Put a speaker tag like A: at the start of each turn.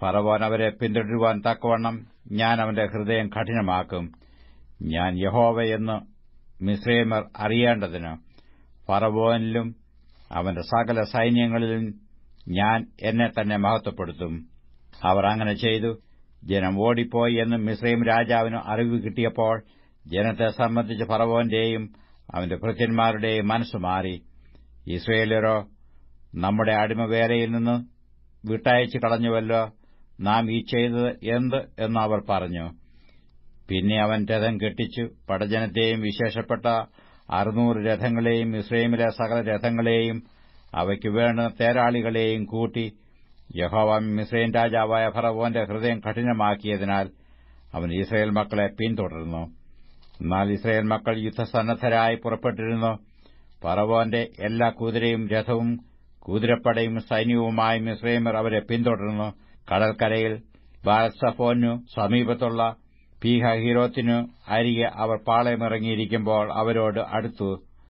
A: ഫറവോൻ അവരെ പിന്തുടരുവാൻ തക്കവണ്ണം ഞാൻ അവന്റെ ഹൃദയം കഠിനമാക്കും. ഞാൻ യഹോവയെന്ന് മിസ്രയീമ്യർ അറിയേണ്ടതിന് ഫറവോനിലും അവന്റെ സകല സൈന്യങ്ങളിലും ഞാൻ എന്നെ തന്നെ മഹത്വപ്പെടുത്തും. അവർ അങ്ങനെ ചെയ്തു. ജനം ഓടിപ്പോയി എന്ന് മിസ്രയീം രാജാവിന് അറിവ് കിട്ടിയപ്പോൾ ജനത്തെ സംബന്ധിച്ച് ഫറവോന്റെയും അവന്റെ ഭൃത്യന്മാരുടെയും മനസ്സ് മാറി. ഇസ്രായേല്യരോ നമ്മുടെ അടിമവേലയിൽ നിന്ന് വിട്ടയച്ചു കളഞ്ഞുവല്ലോ, നാം ഈ ചെയ്തത് എന്ത് എന്ന് അവർ പറഞ്ഞു. പിന്നെ അവൻ രഥം കെട്ടിച്ചു പടജനത്തെയും വിശേഷപ്പെട്ട 600 രഥങ്ങളെയും മിസ്രയീമിലെ സകല രഥങ്ങളെയും അവയ്ക്ക് വേണ്ട തേരാളികളെയും കൂട്ടി. യഹോവ മിസ്രയീം രാജാവായ ഫറവോന്റെ ഹൃദയം കഠിനമാക്കിയതിനാൽ അവൻ ഇസ്രായേൽ മക്കളെ പിന്തുടർന്നു. എന്നാൽ ഇസ്രായേൽ മക്കൾ യുദ്ധസന്നദ്ധരായി പുറപ്പെട്ടിരുന്നു. ഫറവോന്റെ എല്ലാ കുതിരയും രഥവും കുതിരപ്പടയും സൈന്യവുമായി മിസ്രയീമ്യർ അവരെ പിന്തുടർന്നു. കടൽക്കരയിൽ ബാൽസഫോനു സമീപത്തുള്ള പീഹഹീരോത്തിനു അരികെ അവർ പാളയമിറങ്ങിയിരിക്കുമ്പോൾ അവരോട് അടുത്തു